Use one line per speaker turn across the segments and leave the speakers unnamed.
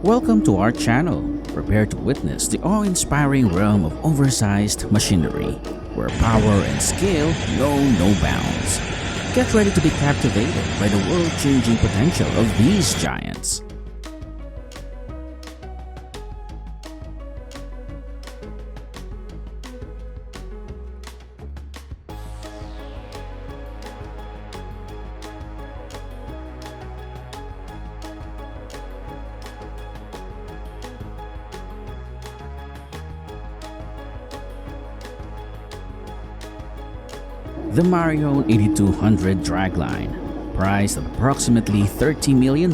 Welcome to our channel. Prepare to witness the awe-inspiring realm of oversized machinery, where power and scale know no bounds. Get ready to be captivated by the world-changing potential of these giants. The Marione 8200 dragline, priced at approximately $30 million,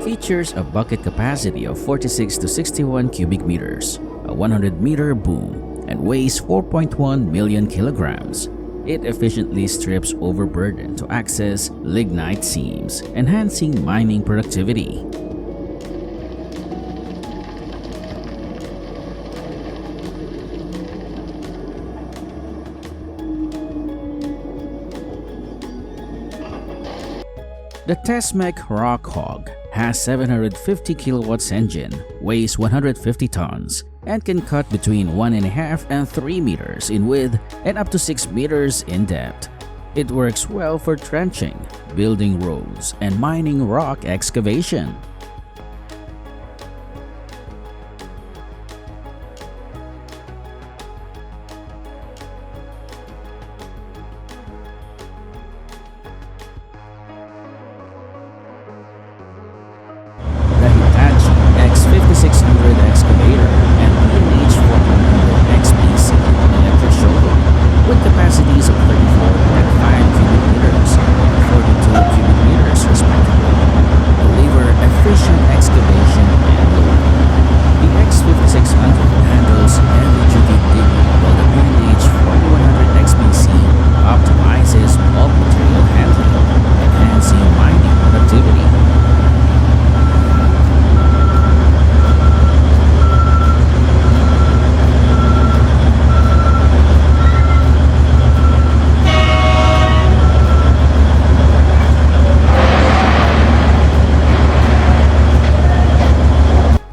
features a bucket capacity of 46 to 61 cubic meters, a 100-meter boom, and weighs 4.1 million kilograms. It efficiently strips overburden to access lignite seams, enhancing mining productivity. The Tesmec Rockhog has 750 kilowatts engine, weighs 150 tons, and can cut between 1.5 and 3 meters in width and up to 6 meters in depth. It works well for trenching, building roads, and mining rock excavation. X5600 excavator and PNH 400 XPC electric shovel with capacities of 34 and 5 cubic meters and 42 cubic meters respectively deliver efficient excavation and loading. The X5600 handles heavy-duty digging while the PNH 4100 XPC optimizes bulk material handling, enhancing mining productivity.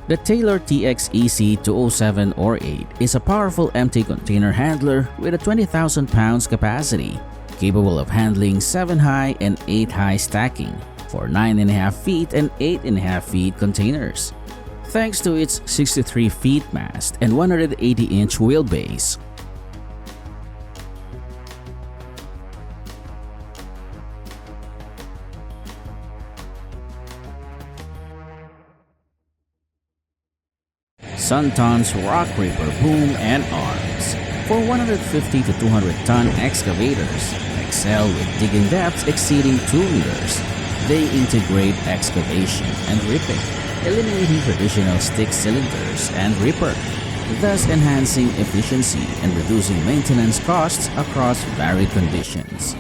The Taylor TX-EC 207 or 8 is a powerful empty container handler with a 20,000 pounds capacity, capable of handling 7-high and 8-high stacking for 9.5 feet and 8.5 feet containers, thanks to its 63 feet mast and 180-inch wheelbase. Sunton's Rock Reaper boom and arms. For 150 to 200 ton excavators, excel with digging depths exceeding 2 meters. They integrate excavation and ripping, eliminating traditional stick cylinders and ripper, thus enhancing efficiency and reducing maintenance costs across varied conditions.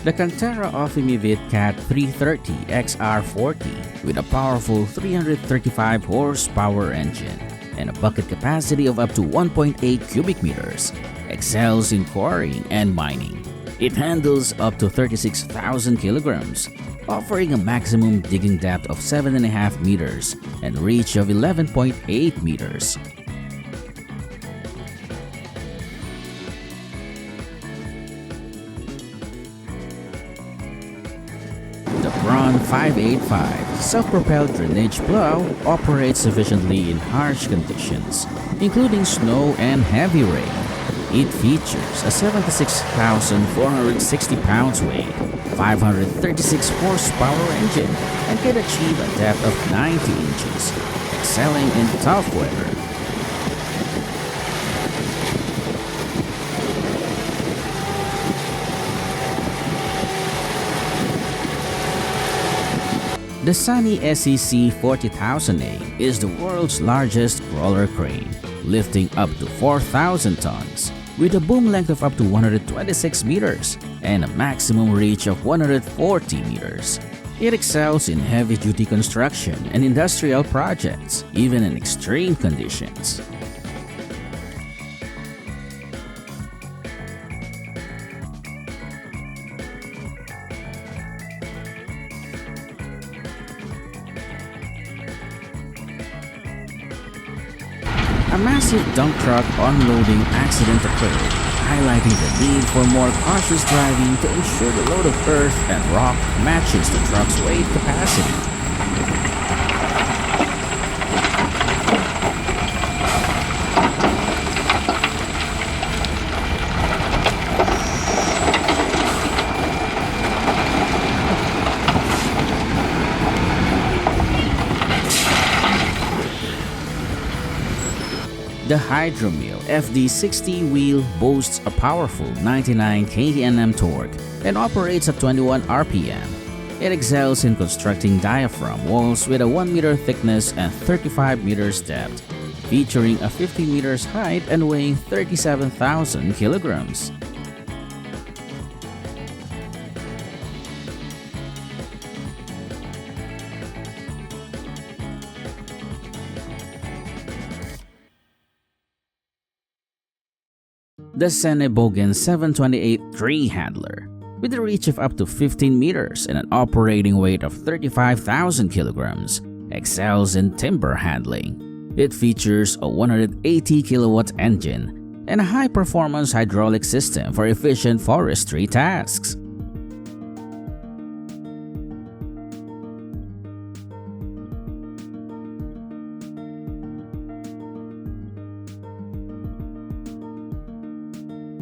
The Cantera Ofimivit Cat 330 XR40 with a powerful 335 horsepower engine and a bucket capacity of up to 1.8 cubic meters excels in quarrying and mining. It handles up to 36,000 kilograms, offering a maximum digging depth of 7.5 meters and reach of 11.8 meters. Braun 585 self-propelled drainage plow operates efficiently in harsh conditions, including snow and heavy rain. It features a 76,460 pounds weight, 536 horsepower engine, and can achieve a depth of 90 inches, excelling in tough weather. The Sany SEC 40000A is the world's largest crawler crane, lifting up to 4,000 tons, with a boom length of up to 126 meters and a maximum reach of 140 meters. It excels in heavy-duty construction and industrial projects, even in extreme conditions. A massive dump truck unloading accident occurred, highlighting the need for more cautious driving to ensure the load of earth and rock matches the truck's weight capacity. The Hydromill FD60 wheel boasts a powerful 99 kNm torque and operates at 21 RPM. It excels in constructing diaphragm walls with a 1 meter thickness and 35 meters depth, featuring a 50 meters height and weighing 37,000 kilograms. The Senebogen 728 tree handler, with a reach of up to 15 meters and an operating weight of 35,000 kilograms, excels in timber handling. It features a 180 kilowatt engine and a high-performance hydraulic system for efficient forestry tasks.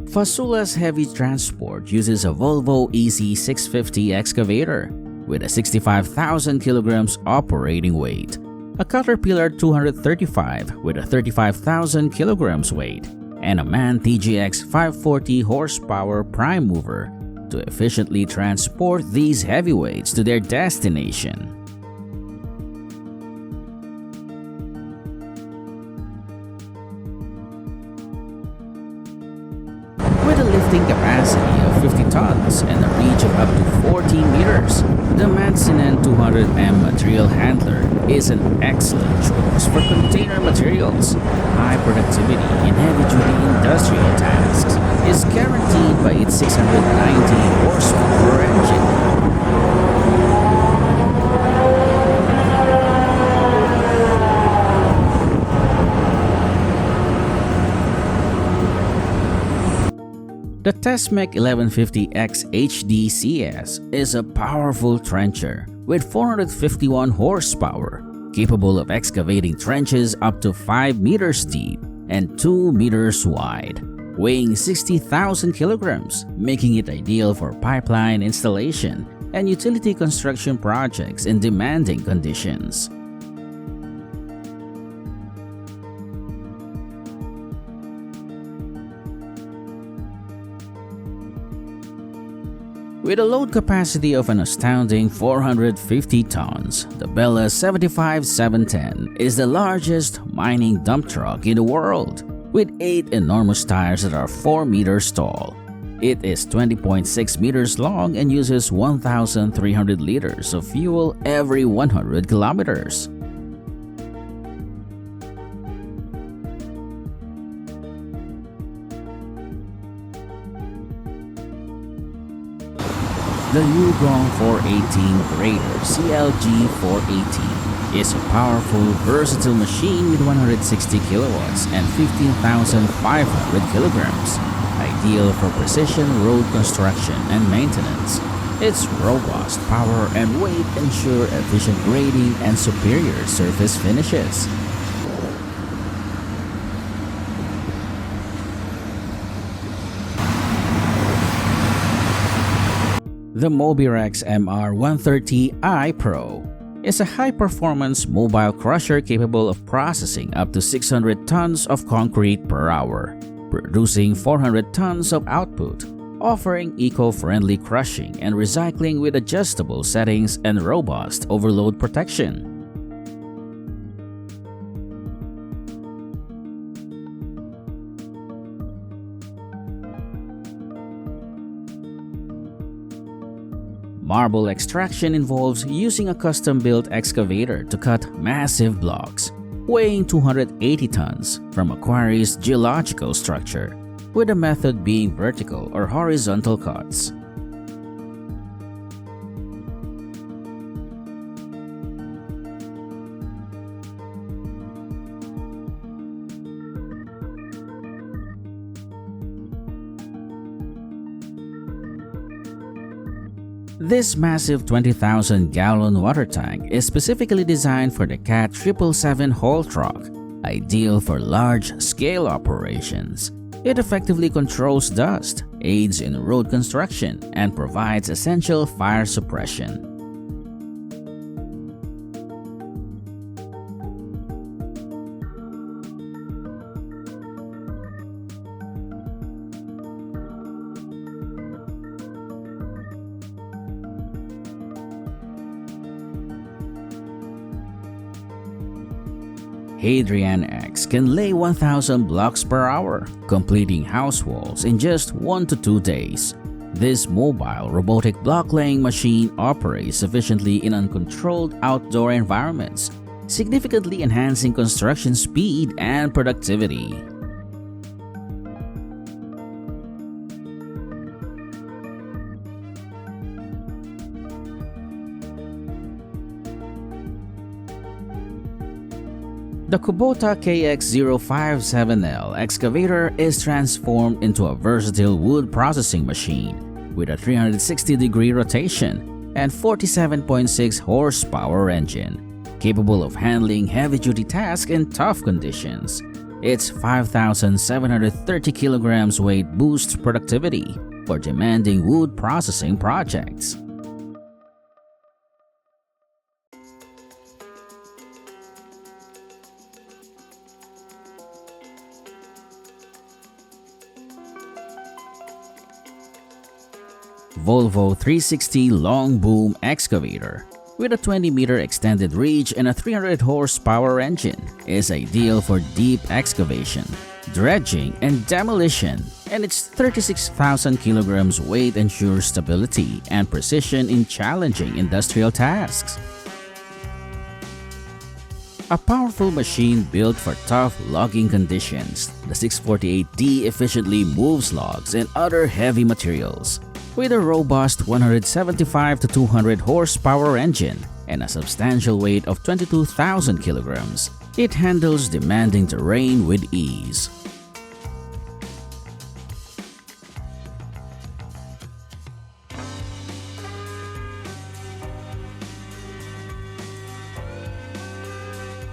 Fasula's Heavy Transport uses a Volvo EC650 excavator with a 65,000 kilograms operating weight, a Caterpillar 235 with a 35,000 kilograms weight, and a MAN TGX 540 horsepower prime mover to efficiently transport these heavyweights to their destination. With a lifting capacity of 50 tons and a reach of up to 14 meters, the Mansinen 200M material handler is an excellent choice for container materials. High productivity in heavy-duty industrial tasks is guaranteed by its 690 horsepower engine. The Tesmec 1150X HDCS is a powerful trencher with 451 horsepower, capable of excavating trenches up to 5 meters deep and 2 meters wide, weighing 60,000 kilograms, making it ideal for pipeline installation and utility construction projects in demanding conditions. With a load capacity of an astounding 450 tons, the Bella 75710 is the largest mining dump truck in the world, with 8 enormous tires that are 4 meters tall. It is 20.6 meters long and uses 1,300 liters of fuel every 100 kilometers. The Yugong 418 Grader CLG 418 is a powerful, versatile machine with 160 kilowatts and 15,500 kilograms, ideal for precision road construction and maintenance. Its robust power and weight ensure efficient grading and superior surface finishes. The Mobirex MR130i Pro is a high-performance mobile crusher capable of processing up to 600 tons of concrete per hour, producing 400 tons of output, offering eco-friendly crushing and recycling with adjustable settings and robust overload protection. Marble extraction involves using a custom-built excavator to cut massive blocks, weighing 280 tons, from a quarry's geological structure, with the method being vertical or horizontal cuts. This massive 20,000-gallon water tank is specifically designed for the CAT 777 haul truck, ideal for large-scale operations. It effectively controls dust, aids in road construction, and provides essential fire suppression. Hadrian X can lay 1,000 blocks per hour, completing house walls in just 1 to 2 days. This mobile robotic block-laying machine operates efficiently in uncontrolled outdoor environments, significantly enhancing construction speed and productivity. The Kubota KX057L excavator is transformed into a versatile wood processing machine with a 360-degree rotation and 47.6 horsepower engine, capable of handling heavy-duty tasks in tough conditions. Its 5,730 kilograms weight boosts productivity for demanding wood processing projects. Volvo 360 Long Boom Excavator, with a 20-meter extended reach and a 300 horsepower engine, is ideal for deep excavation, dredging, and demolition, and its 36,000 kilograms weight ensures stability and precision in challenging industrial tasks. A powerful machine built for tough logging conditions, the 648D efficiently moves logs and other heavy materials. With a robust 175 to 200 horsepower engine and a substantial weight of 22,000 kilograms, it handles demanding terrain with ease.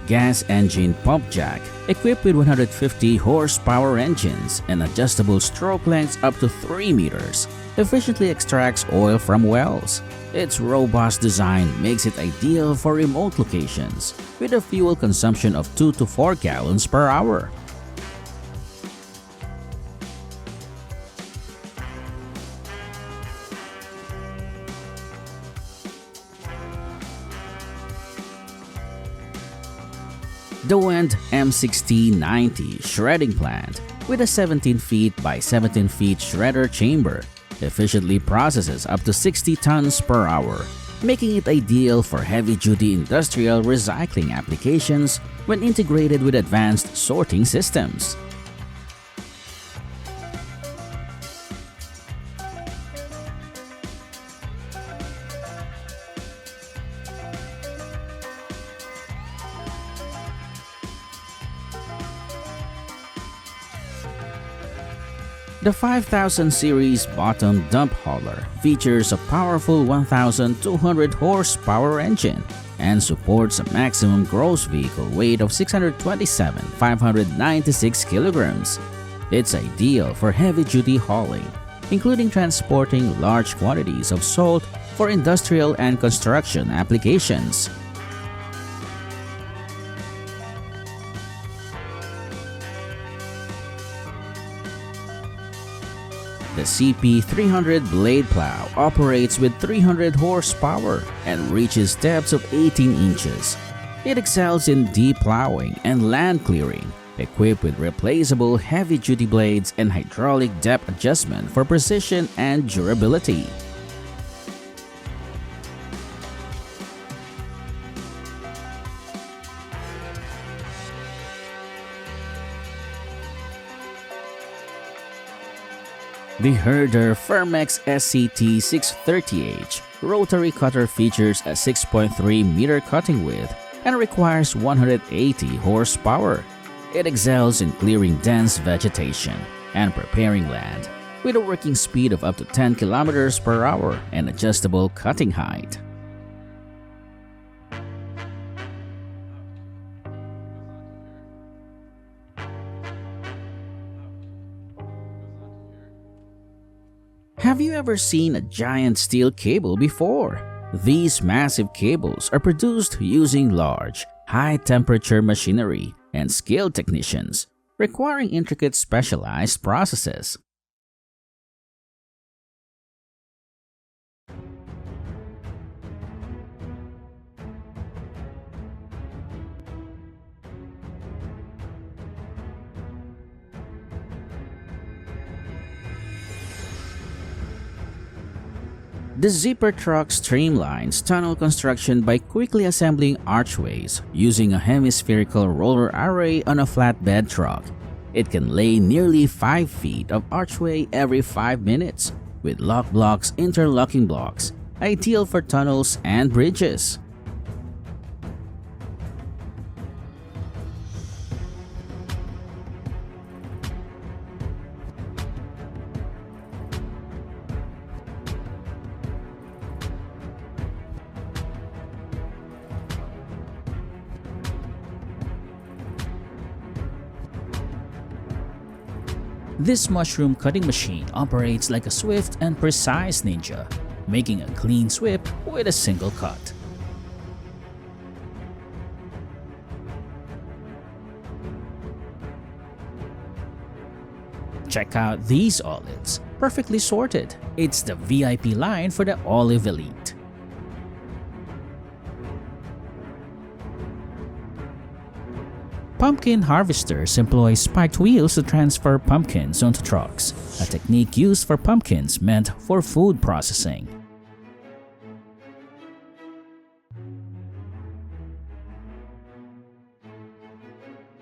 Gas engine pump jack, equipped with 150 horsepower engines and adjustable stroke lengths up to 3 meters, efficiently extracts oil from wells. Its robust design makes it ideal for remote locations, with a fuel consumption of 2 to 4 gallons per hour. The Wendt M6090 shredding plant, with a 17 feet by 17 feet shredder chamber, efficiently processes up to 60 tons per hour, making it ideal for heavy-duty industrial recycling applications when integrated with advanced sorting systems. The 5000 series bottom dump hauler features a powerful 1,200 horsepower engine and supports a maximum gross vehicle weight of 627,596 kilograms. It's ideal for heavy-duty hauling, including transporting large quantities of salt for industrial and construction applications. The CP300 blade plow operates with 300 horsepower and reaches depths of 18 inches. It excels in deep plowing and land clearing, equipped with replaceable heavy-duty blades and hydraulic depth adjustment for precision and durability. The Herder Firmex SCT630H rotary cutter features a 6.3-meter cutting width and requires 180 horsepower. It excels in clearing dense vegetation and preparing land, with a working speed of up to 10 kilometers per hour and adjustable cutting height. Have you ever seen a giant steel cable before? These massive cables are produced using large, high-temperature machinery and skilled technicians, requiring intricate specialized processes. The zipper truck streamlines tunnel construction by quickly assembling archways using a hemispherical roller array on a flatbed truck. It can lay nearly 5 feet of archway every 5 minutes, with lock blocks interlocking blocks, ideal for tunnels and bridges. This mushroom cutting machine operates like a swift and precise ninja, making a clean sweep with a single cut. Check out these olives, perfectly sorted. It's the VIP line for the olive elite. Pumpkin harvesters employ spiked wheels to transfer pumpkins onto trucks, a technique used for pumpkins meant for food processing.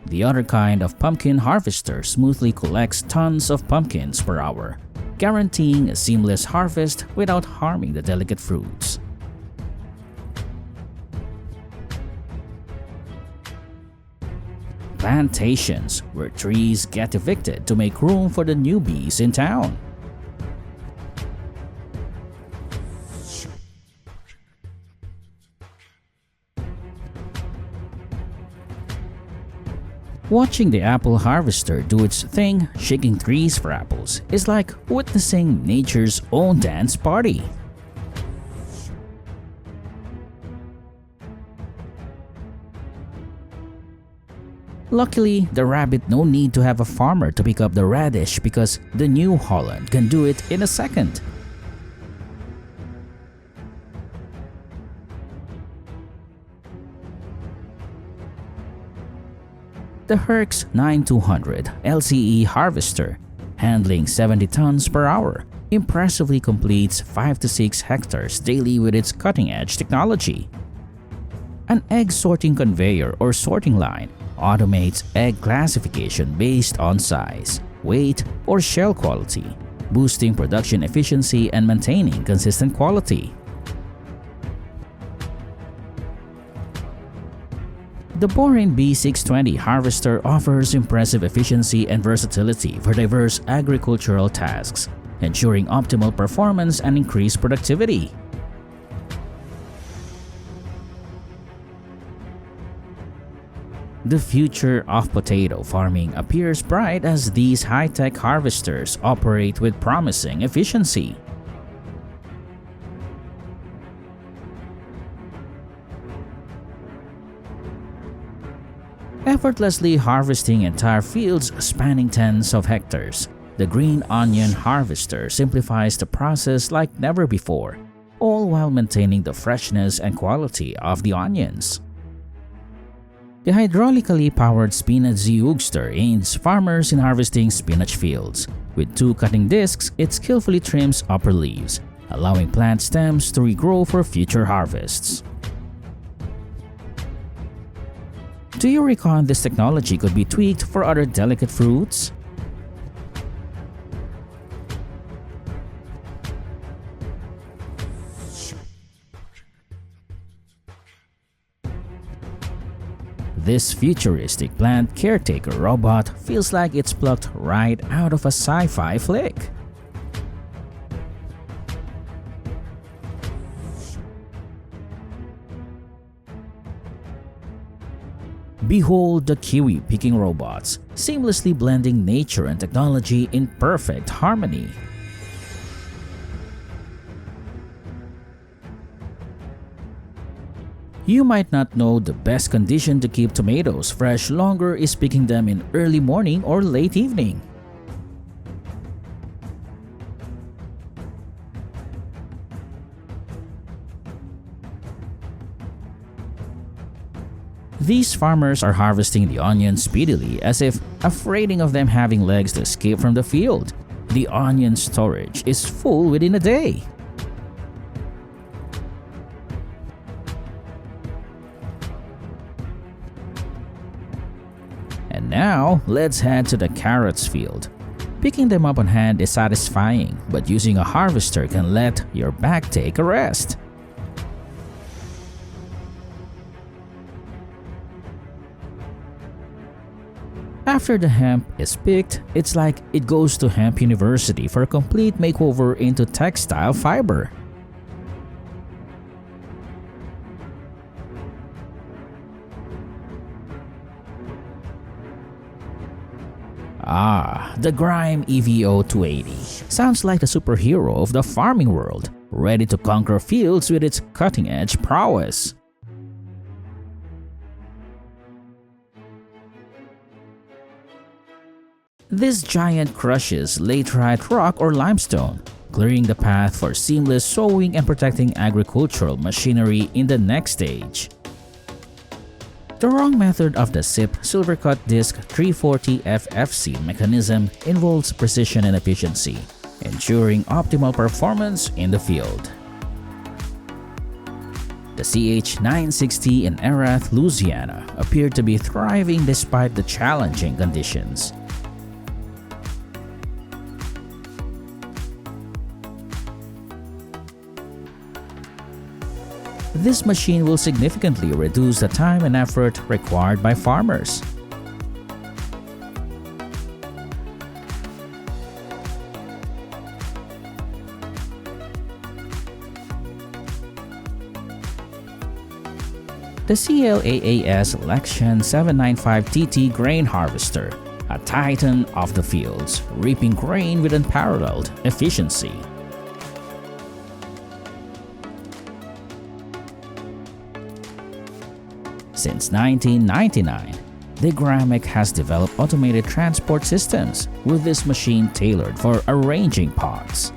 The other kind of pumpkin harvester smoothly collects tons of pumpkins per hour, guaranteeing a seamless harvest without harming the delicate fruits. Plantations, where trees get evicted to make room for the newbies in town. Watching the apple harvester do its thing, shaking trees for apples, is like witnessing nature's own dance party. Luckily, the rabbit no need to have a farmer to pick up the radish because the New Holland can do it in a second. The Herx 9200 LCE harvester, handling 70 tons per hour, impressively completes 5 to 6 hectares daily with its cutting-edge technology. An egg sorting conveyor or sorting line automates egg classification based on size, weight, or shell quality, boosting production efficiency and maintaining consistent quality. The Borin B620 harvester offers impressive efficiency and versatility for diverse agricultural tasks, ensuring optimal performance and increased productivity. The future of potato farming appears bright as these high-tech harvesters operate with promising efficiency. Effortlessly harvesting entire fields spanning tens of hectares, the green onion harvester simplifies the process like never before, all while maintaining the freshness and quality of the onions. The hydraulically powered spinach Zugster aids farmers in harvesting spinach fields. With 2 cutting discs, it skillfully trims upper leaves, allowing plant stems to regrow for future harvests. Do you reckon this technology could be tweaked for other delicate fruits? This futuristic plant caretaker robot feels like it's plucked right out of a sci-fi flick. Behold the kiwi picking robots, seamlessly blending nature and technology in perfect harmony. You might not know the best condition to keep tomatoes fresh longer is picking them in early morning or late evening. These farmers are harvesting the onions speedily as if afraid of them having legs to escape from the field. The onion storage is full within a day. And now, let's head to the carrots field. Picking them up on hand is satisfying, but using a harvester can let your back take a rest. After the hemp is picked, it's like it goes to Hemp University for a complete makeover into textile fiber. Ah, the Grime EVO 280. Sounds like the superhero of the farming world, ready to conquer fields with its cutting-edge prowess. This giant crushes laterite rock or limestone, clearing the path for seamless sowing and protecting agricultural machinery in the next stage. The wrong method of the SIP Silvercut Disc 340 FFC mechanism involves precision and efficiency, ensuring optimal performance in the field. The CH960 in Erath, Louisiana appeared to be thriving despite the challenging conditions. This machine will significantly reduce the time and effort required by farmers. The CLAAS Lexion 795TT Grain Harvester, a titan of the fields, reaping grain with unparalleled efficiency. Since 1999, the Gramec has developed automated transport systems, with this machine tailored for arranging pods.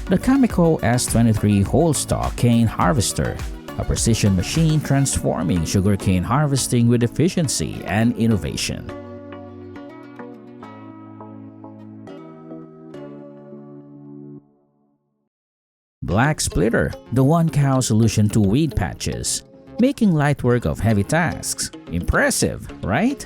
The Cameco S23 Whole Stalk Cane Harvester, a precision machine transforming sugarcane harvesting with efficiency and innovation. Black Splitter, the one-cow solution to weed patches, making light work of heavy tasks. Impressive, right?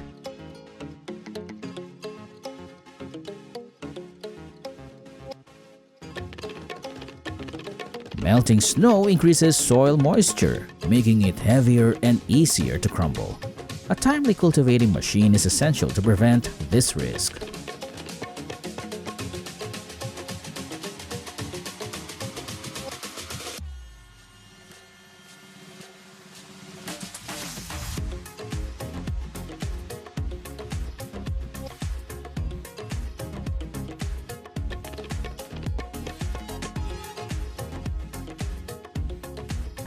Melting snow increases soil moisture, making it heavier and easier to crumble. A timely cultivating machine is essential to prevent this risk.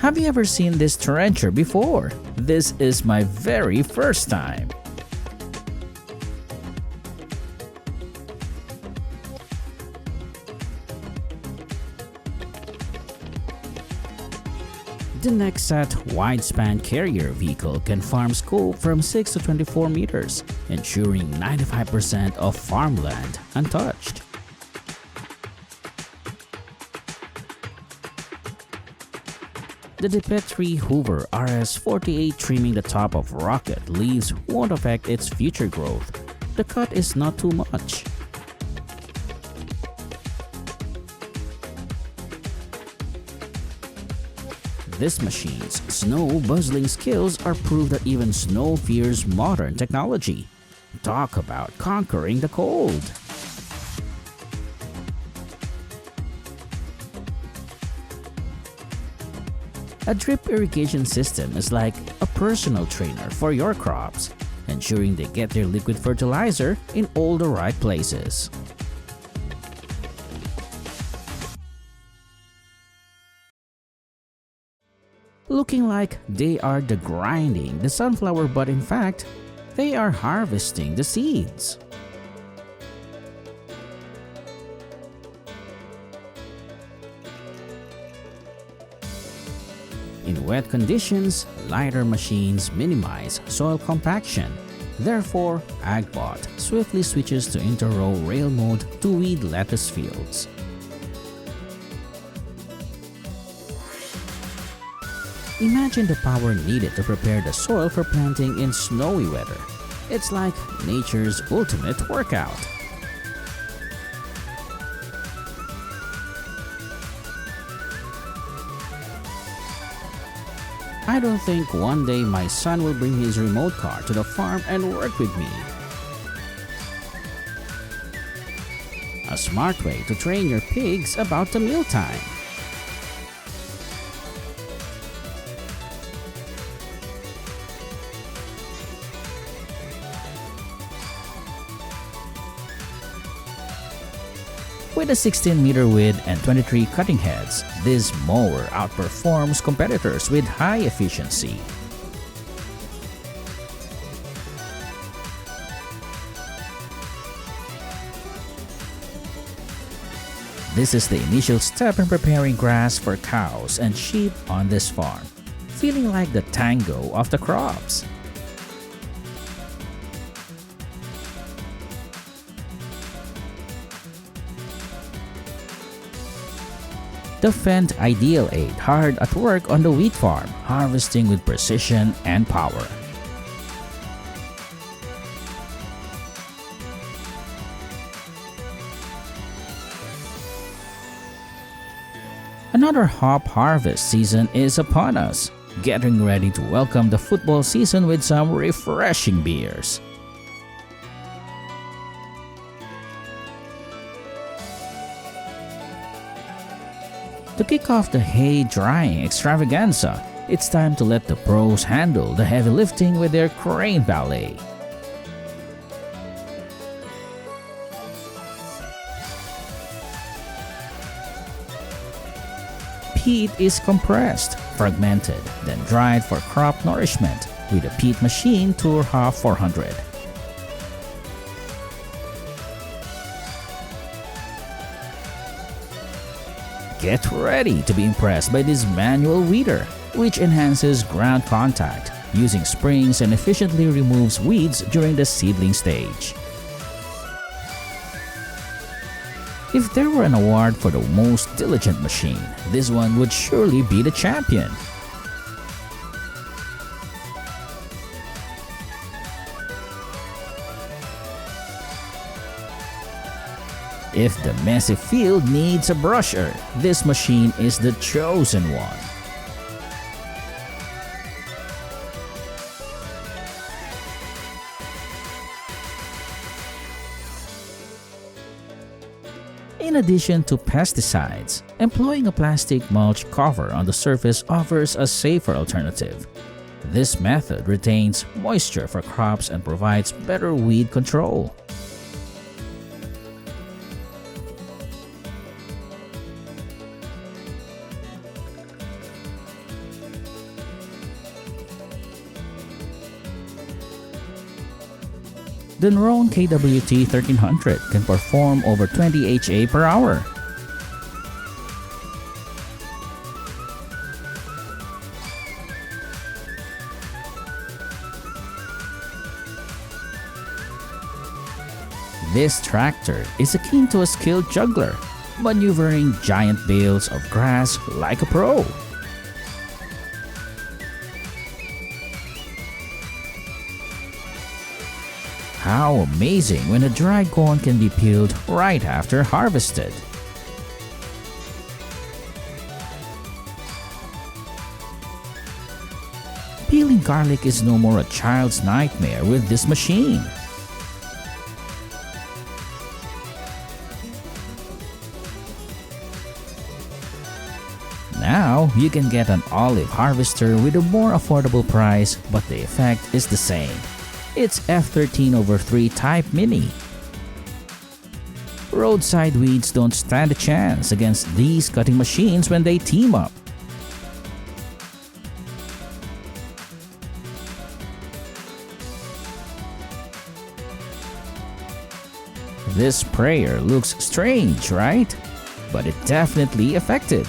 Have you ever seen this trencher before? This is my very first time. The Nexat wide-span carrier vehicle can farm scope from 6 to 24 meters, ensuring 95% of farmland untouched. The Depetri Hoover RS48 trimming the top of rocket leaves won't affect its future growth. The cut is not too much. This machine's snow buzzling skills are proof that even snow fears modern technology. Talk about conquering the cold! A drip irrigation system is like a personal trainer for your crops, ensuring they get their liquid fertilizer in all the right places. Looking like they are grinding the sunflower, but in fact, they are harvesting the seeds. In wet conditions, lighter machines minimize soil compaction. Therefore, AgBot swiftly switches to inter-row rail mode to weed lettuce fields. Imagine the power needed to prepare the soil for planting in snowy weather. It's like nature's ultimate workout. I don't think one day my son will bring his remote car to the farm and work with me. A smart way to train your pigs about the mealtime. With a 16-meter width and 23 cutting heads, this mower outperforms competitors with high efficiency. This is the initial step in preparing grass for cows and sheep on this farm, feeling like the tango of the crops. The Fendt Ideal 8 hard at work on the wheat farm, harvesting with precision and power. Another hop harvest season is upon us, getting ready to welcome the football season with some refreshing beers. To kick off the hay drying extravaganza, it's time to let the pros handle the heavy lifting with their crane ballet. Peat is compressed, fragmented, then dried for crop nourishment with a peat machine Tourha 400. Get ready to be impressed by this manual weeder, which enhances ground contact, using springs and efficiently removes weeds during the seedling stage. If there were an award for the most diligent machine, this one would surely be the champion. If the messy field needs a brusher, this machine is the chosen one. In addition to pesticides, employing a plastic mulch cover on the surface offers a safer alternative. This method retains moisture for crops and provides better weed control. The Nrone KWT 1300 can perform over 20 HA per hour. This tractor is akin to a skilled juggler, maneuvering giant bales of grass like a pro. How amazing when a dry corn can be peeled right after harvested. Peeling garlic is no more a child's nightmare with this machine. Now, you can get an olive harvester with a more affordable price, but the effect is the same. It's F13/3 Type Mini. Roadside weeds don't stand a chance against these cutting machines when they team up. This sprayer looks strange, right? But it definitely effective.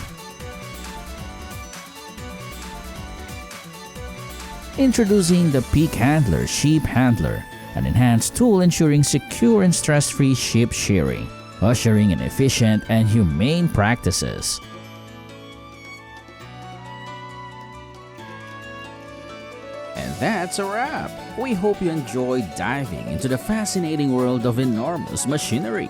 Introducing the Peak Handler Sheep Handler, an enhanced tool ensuring secure and stress-free sheep shearing, ushering in efficient and humane practices. And that's a wrap. We hope you enjoyed diving into the fascinating world of enormous machinery.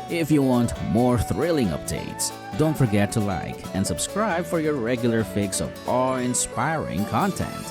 If you want more thrilling updates, don't forget to like and subscribe for your regular fix of awe-inspiring content.